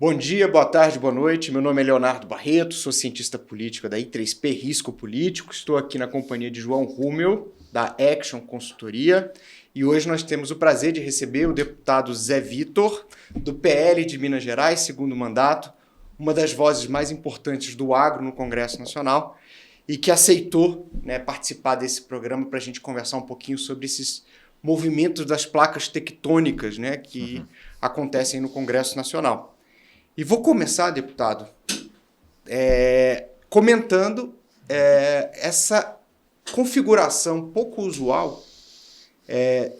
Bom dia, boa tarde, boa noite. Meu nome é Leonardo Barreto, sou cientista político da I3P Risco Político. Estou aqui na companhia de João Rummel, da Action Consultoria. E hoje nós temos o prazer de receber o deputado Zé Vitor, do PL de Minas Gerais, segundo mandato, uma das vozes mais importantes do agro no Congresso Nacional, e que aceitou, participar desse programa para a gente conversar um pouquinho sobre esses movimentos das placas tectônicas, que acontecem no Congresso Nacional. E vou começar, deputado, comentando essa configuração pouco usual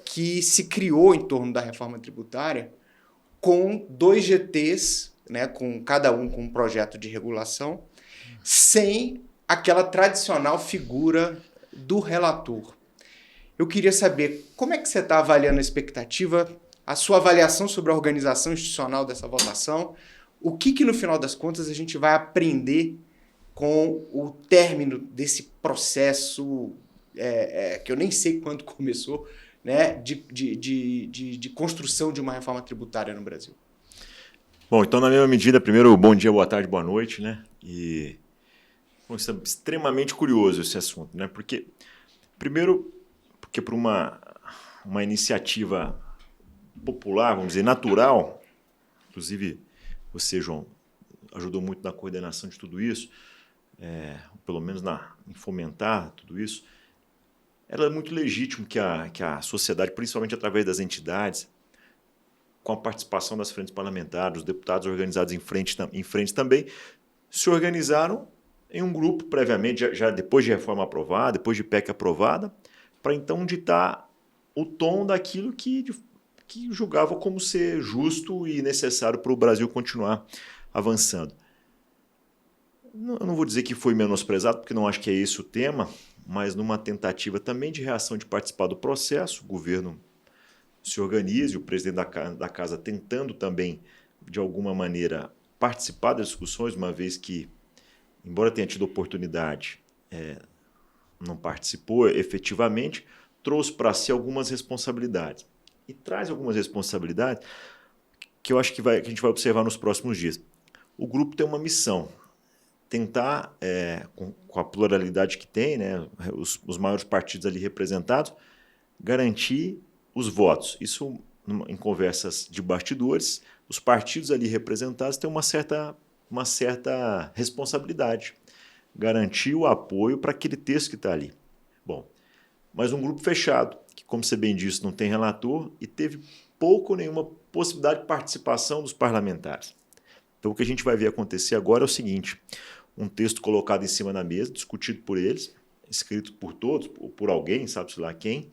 que se criou em torno da reforma tributária com dois GTs, com cada um com um projeto de regulação, sem aquela tradicional figura do relator. Eu queria saber como é que você está avaliando a expectativa, a sua avaliação sobre a organização institucional dessa votação, o que no final das contas a gente vai aprender com o término desse processo, que eu nem sei quando começou, de construção de uma reforma tributária no Brasil. Bom, então, na mesma medida, primeiro, bom dia, boa tarde, boa noite, E isso é extremamente curioso esse assunto, Porque, primeiro, por uma iniciativa popular, vamos dizer, natural, inclusive você, João, ajudou muito na coordenação de tudo isso, pelo menos em fomentar tudo isso. Era muito legítimo que a sociedade, principalmente através das entidades, com a participação das frentes parlamentares, os deputados organizados em frente também, se organizaram em um grupo previamente, já depois de reforma aprovada, depois de PEC aprovada, para então ditar o tom daquilo que julgava como ser justo e necessário para o Brasil continuar avançando. Eu não vou dizer que foi menosprezado, porque não acho que é esse o tema, mas numa tentativa também de reação de participar do processo, o governo se organize, o presidente da casa tentando também, de alguma maneira, participar das discussões, uma vez que, embora tenha tido oportunidade, não participou efetivamente, trouxe para si algumas responsabilidades. E traz algumas responsabilidades que eu acho que a gente vai observar nos próximos dias. O grupo tem uma missão, tentar, com a pluralidade que tem, os maiores partidos ali representados, garantir os votos. Isso, em conversas de bastidores, os partidos ali representados têm uma certa responsabilidade, garantir o apoio para aquele texto que está ali. Bom, mas um grupo fechado, que, como você bem disse, não tem relator e teve pouco ou nenhuma possibilidade de participação dos parlamentares. Então, o que a gente vai ver acontecer agora é o seguinte: um texto colocado em cima da mesa, discutido por eles, escrito por todos, ou por alguém, sabe-se lá quem.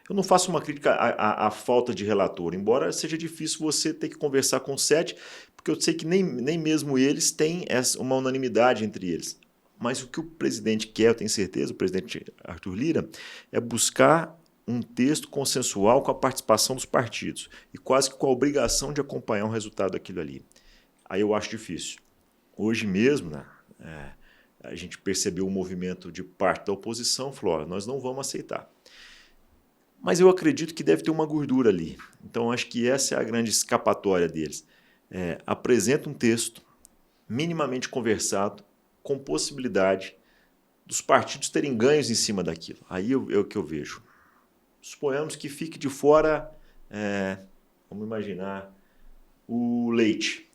Eu não faço uma crítica à falta de relator, embora seja difícil você ter que conversar com 7, porque eu sei que nem mesmo eles têm uma unanimidade entre eles. Mas o que o presidente quer, eu tenho certeza, o presidente Arthur Lira, é buscar um texto consensual com a participação dos partidos e quase que com a obrigação de acompanhar o resultado daquilo ali. Aí eu acho difícil. Hoje mesmo, a gente percebeu um movimento de parte da oposição, falou, nós não vamos aceitar. Mas eu acredito que deve ter uma gordura ali. Então, acho que essa é a grande escapatória deles. Apresenta um texto minimamente conversado, com possibilidade dos partidos terem ganhos em cima daquilo. Aí é o que eu vejo. Suponhamos que fique de fora, vamos imaginar, o leite.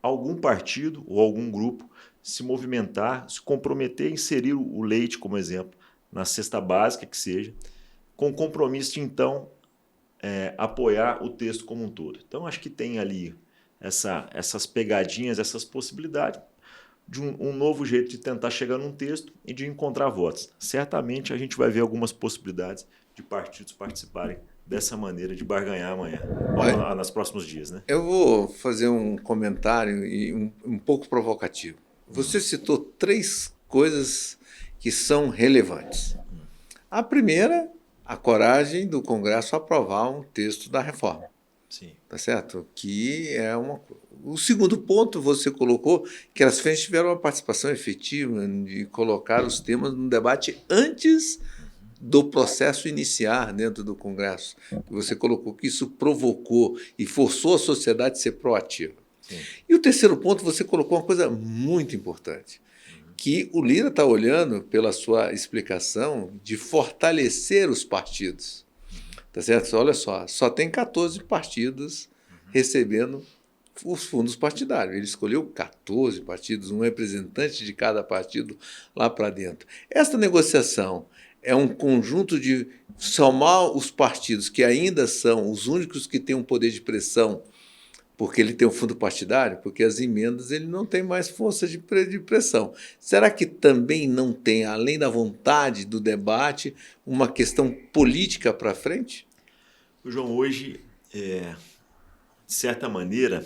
Algum partido ou algum grupo se movimentar, se comprometer a inserir o leite, como exemplo, na cesta básica que seja, com o compromisso de, então, apoiar o texto como um todo. Então, acho que tem ali essas pegadinhas, essas possibilidades de um novo jeito de tentar chegar num texto e de encontrar votos. Certamente a gente vai ver algumas possibilidades de partidos participarem dessa maneira de barganhar amanhã, ou nos próximos dias. Eu vou fazer um comentário um pouco provocativo. Você citou 3 coisas que são relevantes. A primeira, a coragem do Congresso aprovar um texto da reforma. Sim. Tá certo? Que é uma. O segundo ponto, você colocou que as frentes tiveram uma participação efetiva de colocar os temas no debate antes do processo iniciar dentro do Congresso. Você colocou que isso provocou e forçou a sociedade a ser proativa. Sim. E o terceiro ponto, você colocou uma coisa muito importante, que o Lira está olhando, pela sua explicação, de fortalecer os partidos. Tá certo? Olha só tem 14 partidos recebendo os fundos partidários. Ele escolheu 14 partidos, um representante de cada partido lá para dentro. Esta negociação é um conjunto de somar os partidos que ainda são os únicos que têm um poder de pressão, porque ele tem um fundo partidário, porque as emendas ele não tem mais força de pressão. Será que também não tem, além da vontade do debate, uma questão política para frente? João, hoje, de certa maneira,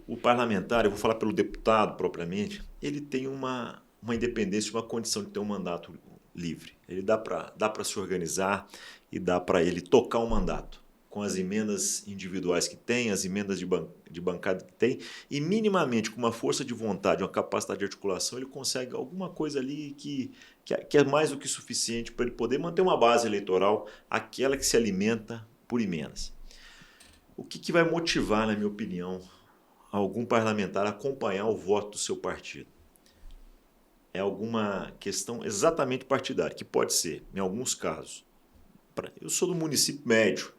o parlamentar, eu vou falar pelo deputado propriamente, ele tem uma independência, uma condição de ter um mandato livre. Ele dá para se organizar e dá para ele tocar um mandato, com as emendas individuais que tem, as emendas de bancada que tem, e minimamente com uma força de vontade, uma capacidade de articulação, ele consegue alguma coisa ali que é mais do que suficiente para ele poder manter uma base eleitoral, aquela que se alimenta por emendas. O que vai motivar, na minha opinião, algum parlamentar a acompanhar o voto do seu partido? É alguma questão exatamente partidária, que pode ser, em alguns casos. Eu sou do município médio,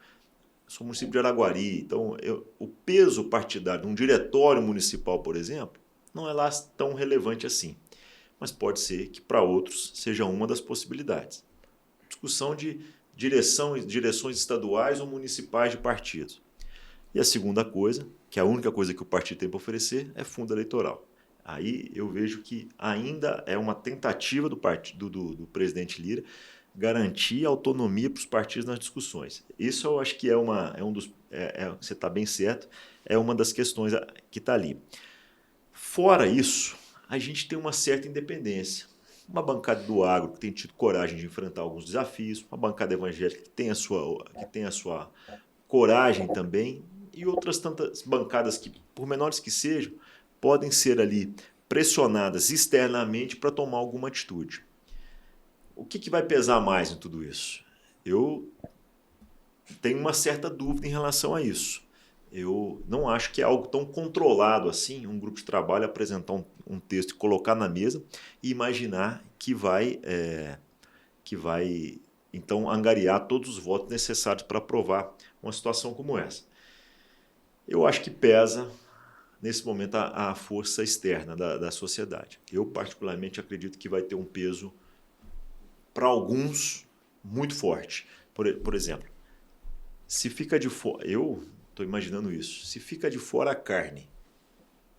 sou município de Araguari, então o peso partidário de um diretório municipal, por exemplo, não é lá tão relevante assim. Mas pode ser que para outros seja uma das possibilidades. Discussão de direções estaduais ou municipais de partidos. E a segunda coisa, que é a única coisa que o partido tem para oferecer, é fundo eleitoral. Aí eu vejo que ainda é uma tentativa do presidente Lira garantir autonomia para os partidos nas discussões. Isso eu acho que você está bem certo, é uma das questões que está ali. Fora isso, a gente tem uma certa independência. Uma bancada do agro que tem tido coragem de enfrentar alguns desafios, uma bancada evangélica que tem a sua coragem também, e outras tantas bancadas que, por menores que sejam, podem ser ali pressionadas externamente para tomar alguma atitude. O que vai pesar mais em tudo isso? Eu tenho uma certa dúvida em relação a isso. Eu não acho que é algo tão controlado assim, um grupo de trabalho apresentar um texto e colocar na mesa e imaginar que vai então angariar todos os votos necessários para aprovar uma situação como essa. Eu acho que pesa nesse momento a força externa da sociedade. Eu particularmente acredito que vai ter um peso para alguns muito forte. Por exemplo, se fica de fora, eu estou imaginando isso, se fica de fora a carne,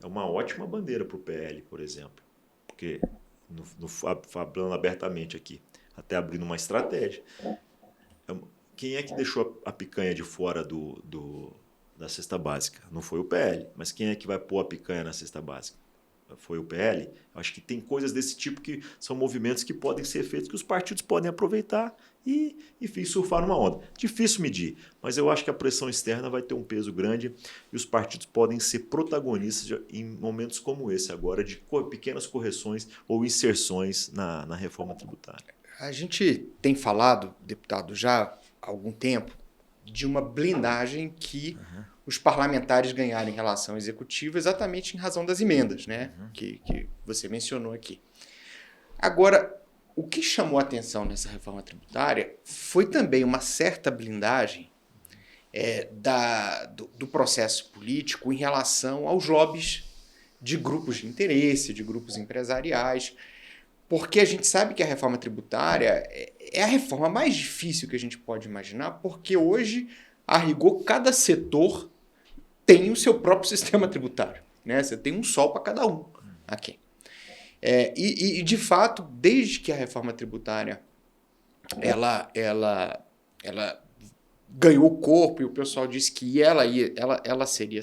é uma ótima bandeira para o PL, por exemplo, porque, falando abertamente aqui, até abrindo uma estratégia, quem é que deixou a picanha de fora da cesta básica? Não foi o PL, mas quem é que vai pôr a picanha na cesta básica? Foi o PL? Acho que tem coisas desse tipo que são movimentos que podem ser feitos, que os partidos podem aproveitar e, enfim, surfar numa onda. Difícil medir, mas eu acho que a pressão externa vai ter um peso grande e os partidos podem ser protagonistas em momentos como esse agora, de pequenas correções ou inserções na reforma tributária. A gente tem falado, deputado, já há algum tempo, de uma blindagem que os parlamentares ganharam em relação ao executivo exatamente em razão das emendas, né? Que você mencionou aqui. Agora, o que chamou a atenção nessa reforma tributária foi também uma certa blindagem do processo político em relação aos lobbies de grupos de interesse, de grupos empresariais, porque a gente sabe que a reforma tributária é a reforma mais difícil que a gente pode imaginar, porque hoje, a rigor, cada setor tem o seu próprio sistema tributário, né? Você tem um sol para cada um aqui. E, de fato, desde que a reforma tributária ela ganhou corpo e o pessoal disse que ela seria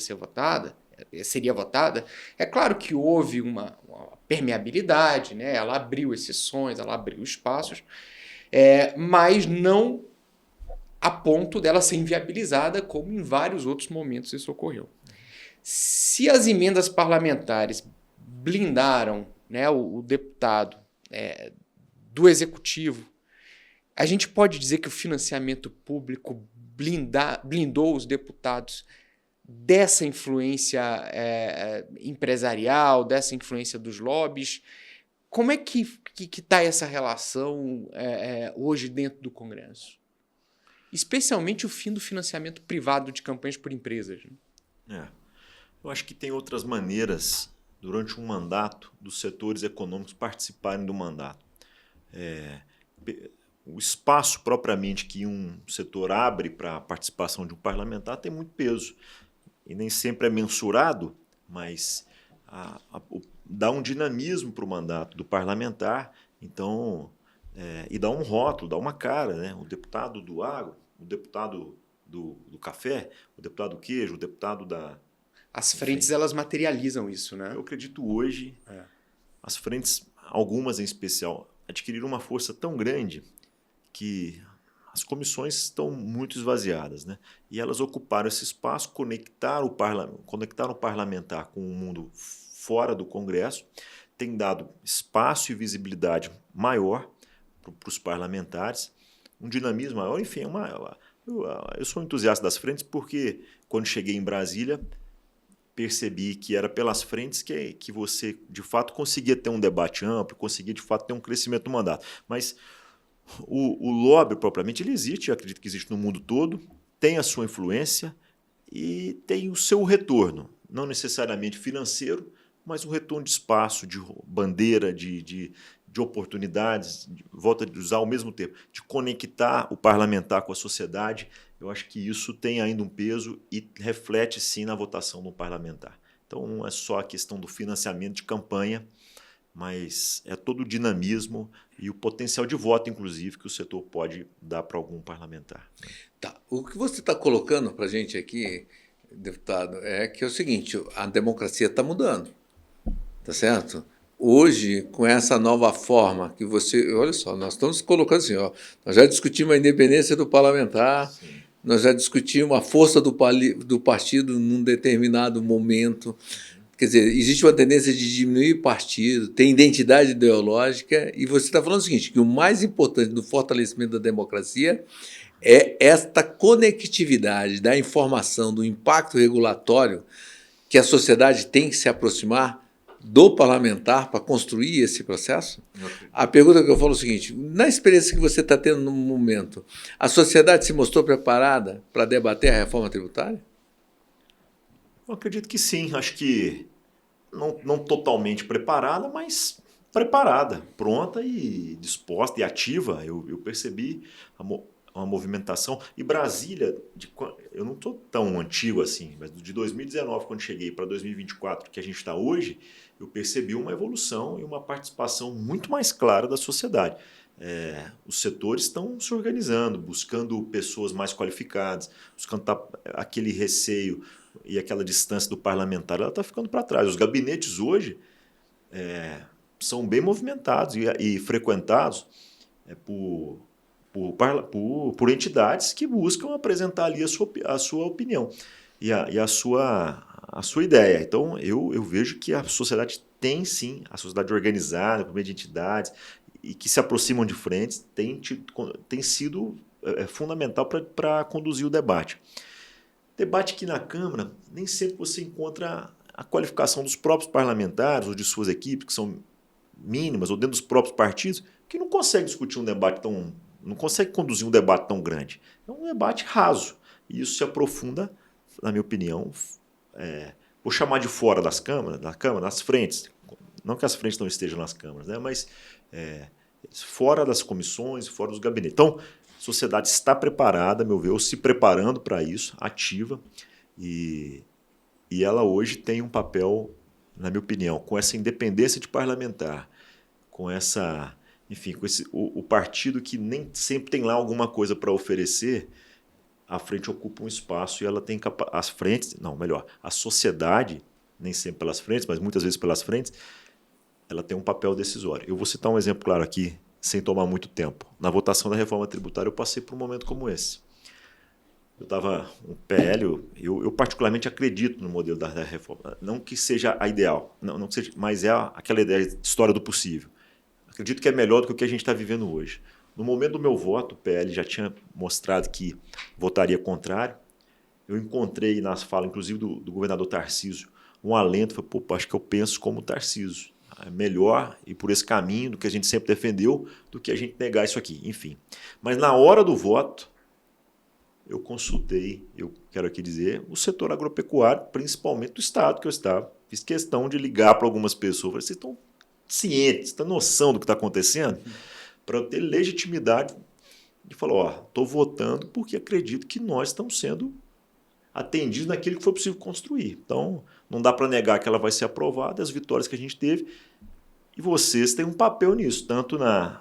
votada, é claro que houve uma permeabilidade, né? Ela abriu exceções, ela abriu espaços, mas não a ponto dela ser inviabilizada, como em vários outros momentos isso ocorreu. Se as emendas parlamentares blindaram, né, o deputado do executivo, a gente pode dizer que o financiamento público blindou os deputados dessa influência empresarial, dessa influência dos lobbies? Como é que está essa relação hoje dentro do Congresso? Especialmente o fim do financiamento privado de campanhas por empresas. Né? Eu acho que tem outras maneiras, durante um mandato, dos setores econômicos participarem do mandato. O espaço propriamente que um setor abre para a participação de um parlamentar tem muito peso. E nem sempre é mensurado, mas dá um dinamismo para o mandato do parlamentar, então, e dá um rótulo, dá uma cara. Né? O deputado do agro, o deputado do café, o deputado do queijo, o deputado da... As frentes, elas materializam isso, né? Eu acredito hoje, as frentes, algumas em especial, adquiriram uma força tão grande que as comissões estão muito esvaziadas, né? E elas ocuparam esse espaço, conectaram o parlamentar com o mundo fora do Congresso, tem dado espaço e visibilidade maior para os parlamentares, um dinamismo maior, enfim, eu sou entusiasta das frentes porque quando cheguei em Brasília percebi que era pelas frentes que você de fato conseguia ter um debate amplo, conseguia de fato ter um crescimento do mandato. Mas o lobby propriamente ele existe, eu acredito que existe no mundo todo, tem a sua influência e tem o seu retorno, não necessariamente financeiro, mas um retorno de espaço, de bandeira, de oportunidades, volta a usar ao mesmo tempo, de conectar o parlamentar com a sociedade. Eu acho que isso tem ainda um peso e reflete sim na votação do parlamentar. Então não é só a questão do financiamento de campanha, mas é todo o dinamismo e o potencial de voto, inclusive, que o setor pode dar para algum parlamentar. Tá. O que você está colocando para a gente aqui, deputado, é que é o seguinte, a democracia está mudando, tá certo? Hoje, com essa nova forma que você... Olha só, nós estamos colocando assim, ó, nós já discutimos a independência do parlamentar, sim. Nós já discutimos a força do partido num determinado momento. Quer dizer, existe uma tendência de diminuir partido, tem identidade ideológica, e você está falando o seguinte, que o mais importante do fortalecimento da democracia é esta conectividade da informação, do impacto regulatório que a sociedade tem que se aproximar do parlamentar para construir esse processo? Okay. A pergunta que eu falo é o seguinte, na experiência que você está tendo no momento, a sociedade se mostrou preparada para debater a reforma tributária? Eu acredito que sim, acho que não totalmente preparada, mas preparada, pronta e disposta e ativa. Eu percebi uma movimentação. E Brasília, eu não estou tão antigo assim, mas de 2019, quando cheguei, para 2024, que a gente está hoje, eu percebi uma evolução e uma participação muito mais clara da sociedade. Os setores estão se organizando, buscando pessoas mais qualificadas, buscando aquele receio e aquela distância do parlamentar, ela está ficando para trás. Os gabinetes hoje são bem movimentados e frequentados por entidades que buscam apresentar ali a sua opinião e a sua ideia. Então, eu vejo que a sociedade tem sim, a sociedade organizada, por meio de entidades, e que se aproximam de frentes, tem sido fundamental para conduzir o debate. Debate que na Câmara, nem sempre você encontra a qualificação dos próprios parlamentares ou de suas equipes, que são mínimas, ou dentro dos próprios partidos, que não consegue discutir um debate não consegue conduzir um debate tão grande. É um debate raso. E isso se aprofunda, na minha opinião, vou chamar de fora da Câmara, nas frentes. Não que as frentes não estejam nas câmaras, né? Mas fora das comissões, fora dos gabinetes. Então, a sociedade está preparada, a meu ver, ou se preparando para isso, ativa, e ela hoje tem um papel, na minha opinião, com essa independência de parlamentar, com essa, enfim, com o partido que nem sempre tem lá alguma coisa para oferecer, a frente ocupa um espaço e ela tem as frentes, não, melhor, a sociedade, nem sempre pelas frentes, mas muitas vezes pelas frentes, ela tem um papel decisório. Eu vou citar um exemplo claro aqui, sem tomar muito tempo. Na votação da reforma tributária, eu passei por um momento como esse. Eu estava um PL, eu particularmente acredito no modelo da reforma. Não que seja a ideal, não que seja, mas é aquela ideia de história do possível. Acredito que é melhor do que o que a gente está vivendo hoje. No momento do meu voto, o PL já tinha mostrado que votaria contrário. eu encontrei nas falas, inclusive do governador Tarcísio, um alento. Falei, pô, acho que eu penso como o Tarcísio. É melhor ir por esse caminho do que a gente sempre defendeu, do que a gente negar isso aqui. Enfim. Mas na hora do voto, eu consultei, eu quero aqui dizer, o setor agropecuário, principalmente do estado que eu estava. Fiz questão de ligar para algumas pessoas. Falei, vocês estão cientes, têm noção do que está acontecendo? Para eu ter legitimidade de falar, ó, estou votando porque acredito que nós estamos sendo atendidos naquilo que foi possível construir. Então, não dá para negar que ela vai ser aprovada, as vitórias que a gente teve. E vocês têm um papel nisso, tanto na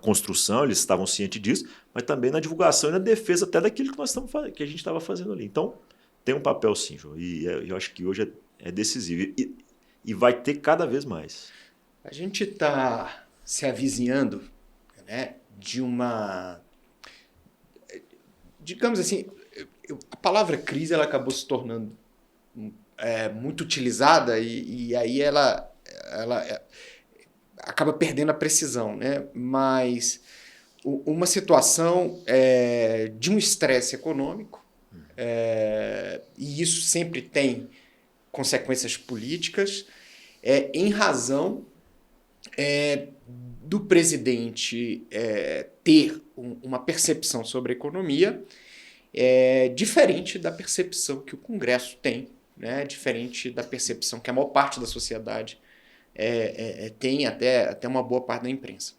construção, eles estavam cientes disso, mas também na divulgação e na defesa até daquilo que a gente estava fazendo ali. Então, tem um papel sim, João, e eu acho que hoje é decisivo. E vai ter cada vez mais. A gente está se avizinhando, né, de uma... Digamos assim, a palavra crise ela acabou se tornando muito utilizada e aí ela acaba perdendo a precisão, né? Mas uma situação de um estresse econômico, e isso sempre tem consequências políticas, em razão do presidente ter uma percepção sobre a economia diferente da percepção que o Congresso tem, né? Diferente da percepção que a maior parte da sociedade tem, até uma boa parte da imprensa.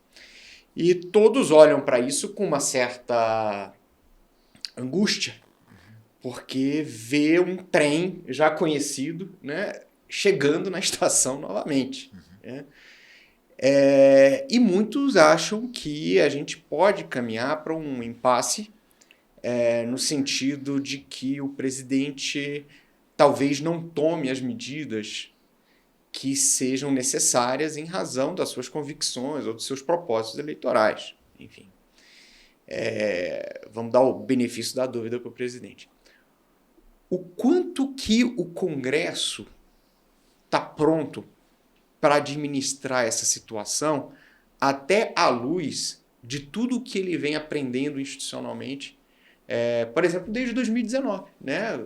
E todos olham para isso com uma certa angústia, porque vê um trem já conhecido, né, chegando na estação novamente. Né? E muitos acham que a gente pode caminhar para um impasse no sentido de que o presidente talvez não tome as medidas que sejam necessárias em razão das suas convicções ou dos seus propósitos eleitorais. Enfim, vamos dar o benefício da dúvida para o presidente. O quanto que o Congresso está pronto para administrar essa situação até à luz de tudo que ele vem aprendendo institucionalmente, por exemplo, desde 2019, né,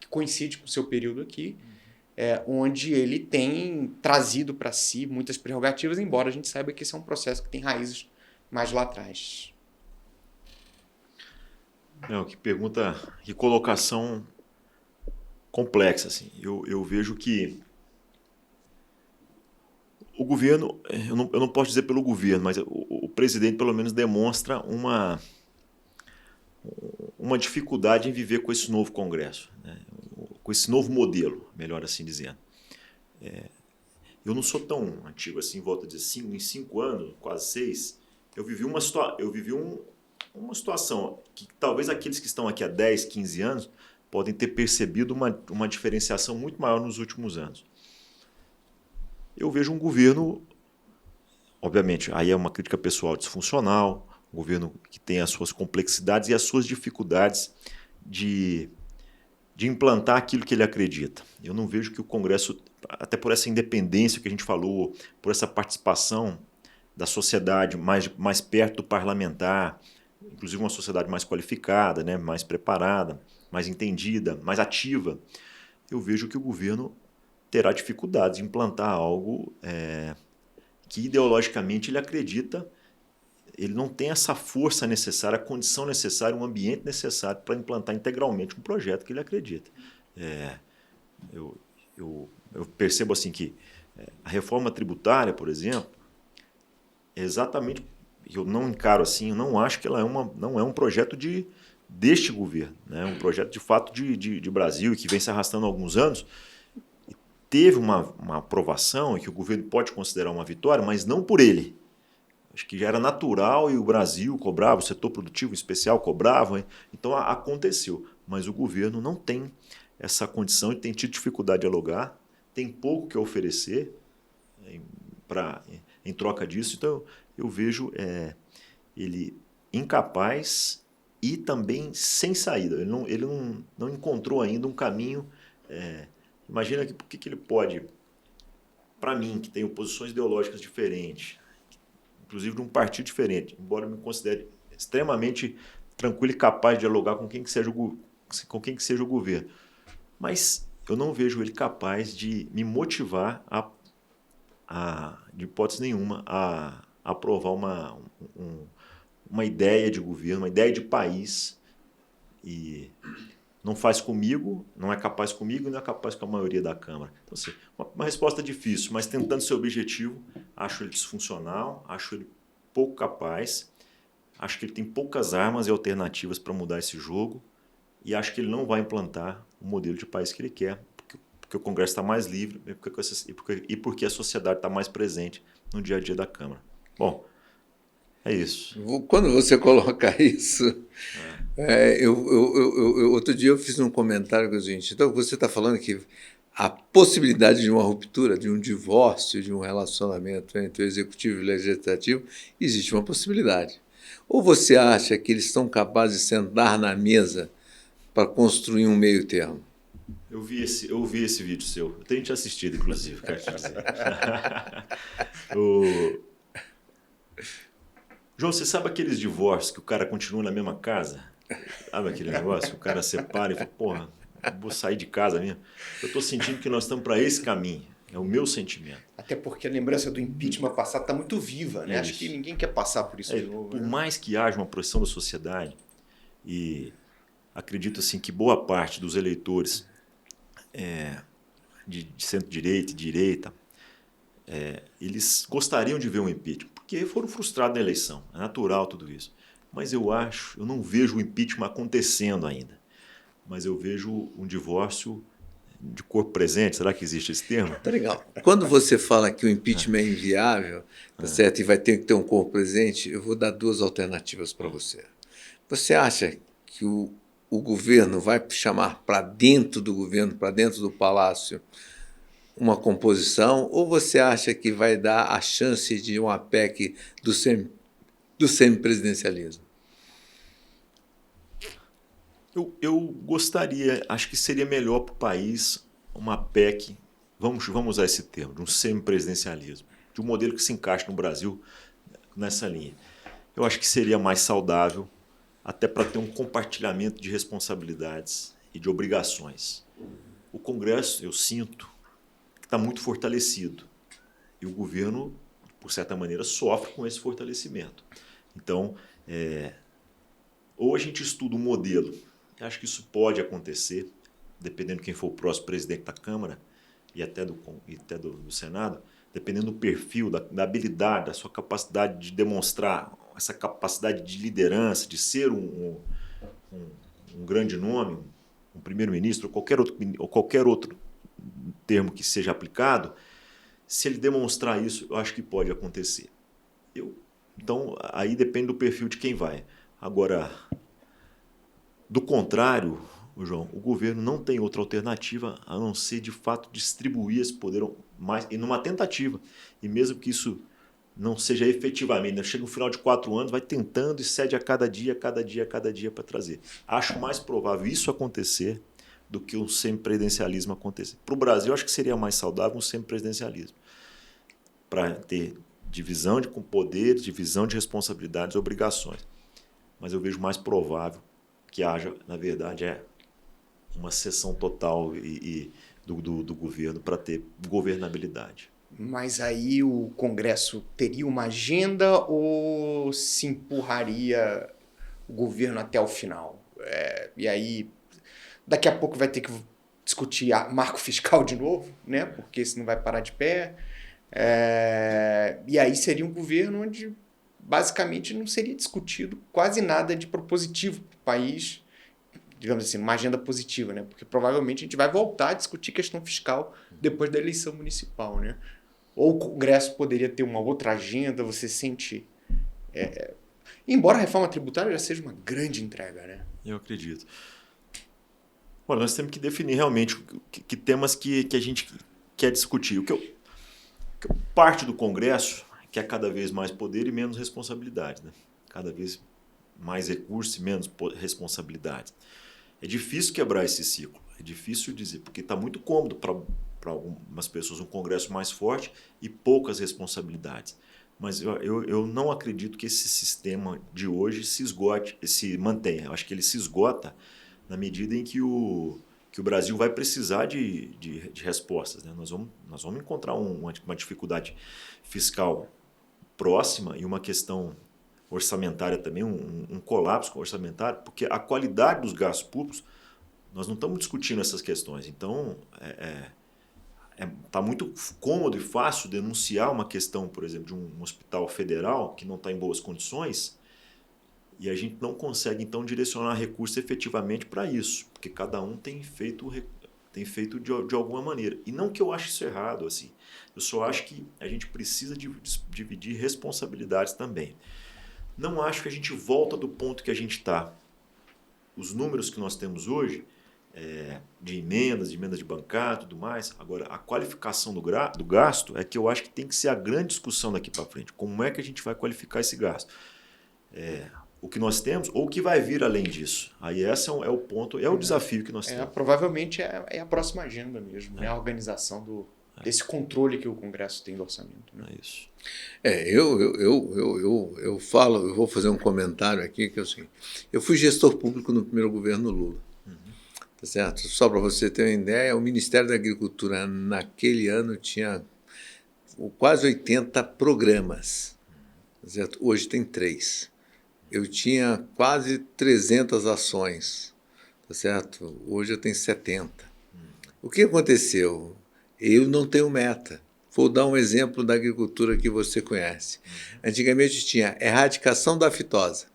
que coincide com o seu período aqui, onde ele tem trazido para si muitas prerrogativas, embora a gente saiba que esse é um processo que tem raízes mais lá atrás. Não, que pergunta, que colocação complexa. Assim. Eu vejo que o governo, eu não posso dizer pelo governo, mas o presidente pelo menos demonstra uma dificuldade em viver com esse novo Congresso, né? Com esse novo modelo, melhor assim dizendo. Eu não sou tão antigo assim, volto a dizer, em 5 anos, quase 6, eu vivi uma situação que talvez aqueles que estão aqui há 10, 15 anos podem ter percebido uma diferenciação muito maior nos últimos anos. Eu vejo um governo, obviamente, aí é uma crítica pessoal, disfuncional, um governo que tem as suas complexidades e as suas dificuldades de implantar aquilo que ele acredita. Eu não vejo que o Congresso, até por essa independência que a gente falou, por essa participação da sociedade mais perto do parlamentar, inclusive uma sociedade mais qualificada, né, mais preparada, mais entendida, mais ativa, eu vejo que o governo terá dificuldade de implantar algo que ideologicamente ele acredita, ele não tem essa força necessária, a condição necessária, um ambiente necessário para implantar integralmente um projeto que ele acredita. Eu percebo assim que a reforma tributária, por exemplo, é exatamente, eu não encaro assim, eu não acho que ela não é um projeto deste governo, né? Um projeto de fato de Brasil e que vem se arrastando há alguns anos. Teve uma aprovação e que o governo pode considerar uma vitória, mas não por ele. Acho que já era natural e o Brasil cobrava, o setor produtivo em especial cobrava, então aconteceu. Mas o governo não tem essa condição e tem tido dificuldade de dialogar, tem pouco que oferecer em troca disso. Então eu vejo ele incapaz e também sem saída. Ele não encontrou ainda um caminho. Imagina por que ele pode, para mim, que tenho posições ideológicas diferentes, inclusive de um partido diferente, embora eu me considere extremamente tranquilo e capaz de dialogar com quem que seja com quem que seja o governo. Mas eu não vejo ele capaz de me motivar de hipótese nenhuma, a aprovar uma ideia de governo, uma ideia de país, e não faz comigo, não é capaz comigo e não é capaz com a maioria da Câmara. Então, assim, uma resposta difícil, mas tentando ser objetivo, acho ele disfuncional, acho ele pouco capaz, acho que ele tem poucas armas e alternativas para mudar esse jogo, e acho que ele não vai implantar o modelo de país que ele quer, porque o Congresso está mais livre e porque a sociedade está mais presente no dia a dia da Câmara. Bom, é isso. Quando você coloca isso, outro dia eu fiz um comentário com a gente. Então, você está falando que a possibilidade de uma ruptura, de um divórcio, de um relacionamento entre o executivo e o legislativo, existe uma possibilidade. Ou você acha que eles estão capazes de sentar na mesa para construir um meio termo? Eu vi esse vídeo seu. Eu tenho te assistido, inclusive, quero te dizer. João, você sabe aqueles divórcios que o cara continua na mesma casa? Sabe aquele negócio? O cara separa e fala, porra, vou sair de casa mesmo. Eu estou sentindo que nós estamos para esse caminho. É o meu sentimento. Até porque a lembrança do impeachment passado está muito viva, né? Acho que ninguém quer passar por isso de novo. Por mais que haja uma pressão da sociedade, e acredito assim, que boa parte dos eleitores de centro-direita e direita, eles gostariam de ver um impeachment, porque foram frustrados na eleição. É natural tudo isso. Mas eu não vejo o impeachment acontecendo ainda. Mas eu vejo um divórcio de corpo presente. Será que existe esse termo? Tá legal. Quando você fala que o impeachment é inviável, tá certo, e vai ter que ter um corpo presente, eu vou dar duas alternativas para você. Você acha que o governo vai chamar para dentro do governo, para dentro do palácio, uma composição, ou você acha que vai dar a chance de uma PEC do semipresidencialismo? Eu gostaria, acho que seria melhor para o país uma PEC, vamos usar esse termo, de um semipresidencialismo, de um modelo que se encaixe no Brasil nessa linha. Eu acho que seria mais saudável, até para ter um compartilhamento de responsabilidades e de obrigações. O Congresso, eu sinto, que está muito fortalecido. E o governo, por certa maneira, sofre com esse fortalecimento. Então, ou a gente estuda um modelo, acho que isso pode acontecer, dependendo de quem for o próximo presidente da Câmara e até do Senado, dependendo do perfil, da habilidade, da sua capacidade de demonstrar essa capacidade de liderança, de ser um grande nome, um primeiro-ministro ou qualquer outro termo que seja aplicado, se ele demonstrar isso, eu acho que pode acontecer. Então, aí depende do perfil de quem vai. Agora, do contrário, João, o governo não tem outra alternativa a não ser, de fato, distribuir esse poder mais, e numa tentativa. E mesmo que isso não seja efetivamente, chega no final de 4 anos, vai tentando e cede a cada dia para trazer. Acho mais provável isso acontecer do que um semipresidencialismo acontecer. Para o Brasil, acho que seria mais saudável um semipresidencialismo, para ter divisão de poderes, divisão de responsabilidades e obrigações. Mas eu vejo mais provável que haja, na verdade, uma cessão total do governo para ter governabilidade. Mas aí o Congresso teria uma agenda ou se empurraria o governo até o final? E aí, daqui a pouco vai ter que discutir marco fiscal de novo, né? Porque isso não vai parar de pé. E aí seria um governo onde basicamente não seria discutido quase nada de propositivo para o país, digamos assim, uma agenda positiva, né? Porque provavelmente a gente vai voltar a discutir questão fiscal depois da eleição municipal, né? Ou o Congresso poderia ter uma outra agenda, você sente... Embora a reforma tributária já seja uma grande entrega, né? Eu acredito. Olha, nós temos que definir realmente que temas que a gente quer discutir. Parte do Congresso quer cada vez mais poder e menos responsabilidade, né? Cada vez mais recursos e menos responsabilidade. É difícil quebrar esse ciclo, é difícil dizer, porque está muito cômodo para algumas pessoas um Congresso mais forte e poucas responsabilidades. Mas eu não acredito que esse sistema de hoje se mantenha. Eu acho que ele se esgota na medida em que o Brasil vai precisar de respostas. Né? Nós vamos encontrar uma dificuldade fiscal próxima e uma questão orçamentária também, um colapso orçamentário, porque a qualidade dos gastos públicos, nós não estamos discutindo essas questões. Então, está muito cômodo e fácil denunciar uma questão, por exemplo, de um hospital federal que não está em boas condições e a gente não consegue, então, direcionar recursos efetivamente para isso, porque cada um tem feito de alguma maneira. E não que eu ache isso errado, assim. Eu só acho que a gente precisa dividir responsabilidades também. Não acho que a gente volta do ponto que a gente está. Os números que nós temos hoje, de emendas de bancada e tudo mais, agora a qualificação do gasto é que eu acho que tem que ser a grande discussão daqui para frente. Como é que a gente vai qualificar esse gasto? O que nós temos ou o que vai vir além disso? Aí esse é o ponto, o desafio que nós temos. Provavelmente é a próxima agenda mesmo, né? A organização desse controle que o Congresso tem do orçamento. Né? É isso. Eu falo, eu vou fazer um comentário aqui, que é o seguinte, eu fui gestor público no primeiro governo Lula. Tá certo? Só para você ter uma ideia, o Ministério da Agricultura naquele ano tinha quase 80 programas. Tá certo? Hoje tem 3. Eu tinha quase 300 ações. Tá certo? Hoje eu tenho 70. O que aconteceu? Eu não tenho meta. Vou dar um exemplo da agricultura que você conhece. Antigamente tinha erradicação da fitose.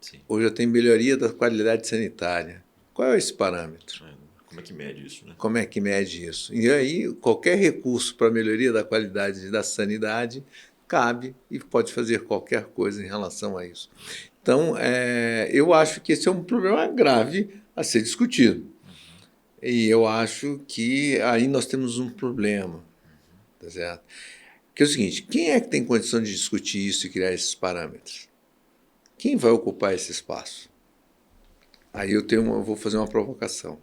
Sim. Hoje eu tenho melhoria da qualidade sanitária. Qual é esse parâmetro? Como é que mede isso? Né? Como é que mede isso? E aí, qualquer recurso para melhoria da qualidade da sanidade cabe e pode fazer qualquer coisa em relação a isso. Então, eu acho que esse é um problema grave a ser discutido. E eu acho que aí nós temos um problema. Tá certo? Que é o seguinte, quem é que tem condição de discutir isso e criar esses parâmetros? Quem vai ocupar esse espaço? Aí eu vou fazer uma provocação.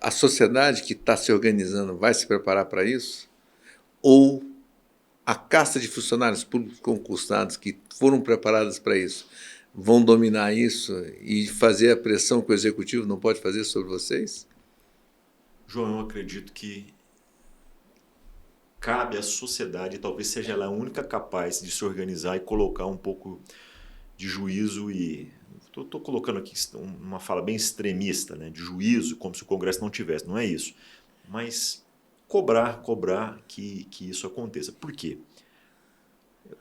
A sociedade que está se organizando vai se preparar para isso? Ou a casta de funcionários públicos concursados que foram preparados para isso vão dominar isso e fazer a pressão que o executivo não pode fazer sobre vocês? João, eu acredito que cabe à sociedade, talvez seja ela a única capaz de se organizar e colocar um pouco de juízo e... Estou colocando aqui uma fala bem extremista, né, de juízo, como se o Congresso não tivesse. Não é isso. Mas cobrar que isso aconteça. Por quê?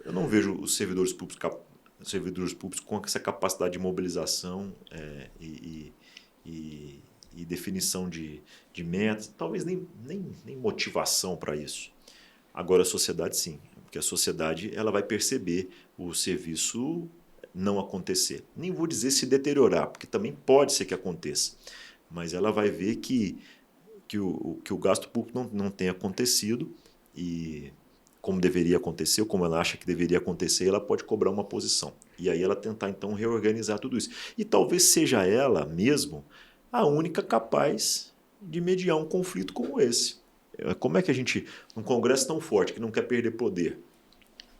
Eu não vejo os servidores públicos com essa capacidade de mobilização e definição de metas, talvez nem motivação para isso. Agora a sociedade sim, porque a sociedade ela vai perceber o serviço não acontecer. Nem vou dizer se deteriorar, porque também pode ser que aconteça, mas ela vai ver que o gasto público não tem acontecido e como deveria acontecer, ou como ela acha que deveria acontecer, ela pode cobrar uma posição. E aí ela tentar então reorganizar tudo isso. E talvez seja ela mesmo a única capaz de mediar um conflito como esse. Como é que a gente, num Congresso tão forte, que não quer perder poder,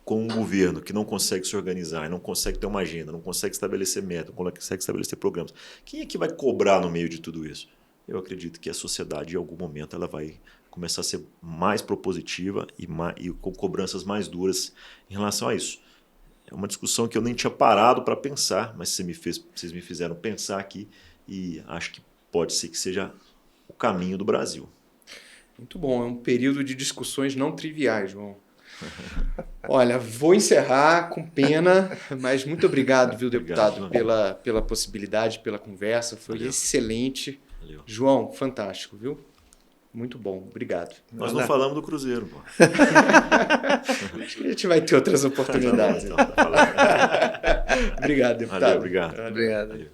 com um governo que não consegue se organizar, não consegue ter uma agenda, não consegue estabelecer metas, não consegue estabelecer programas, quem é que vai cobrar no meio de tudo isso? Eu acredito que a sociedade, em algum momento, ela vai começar a ser mais propositiva e com cobranças mais duras em relação a isso. É uma discussão que eu nem tinha parado para pensar, mas vocês me fizeram pensar aqui e acho que pode ser que seja o caminho do Brasil. Muito bom, é um período de discussões não triviais, João. Olha, vou encerrar com pena, mas muito obrigado, viu, deputado, Obrigado, pela possibilidade, pela conversa, foi Valeu. Excelente. Valeu. João, fantástico, viu? Muito bom, obrigado. Nós não falamos do Cruzeiro, pô. A gente vai ter outras oportunidades. Então, Obrigado, deputado. Valeu, obrigado. Obrigado. Valeu.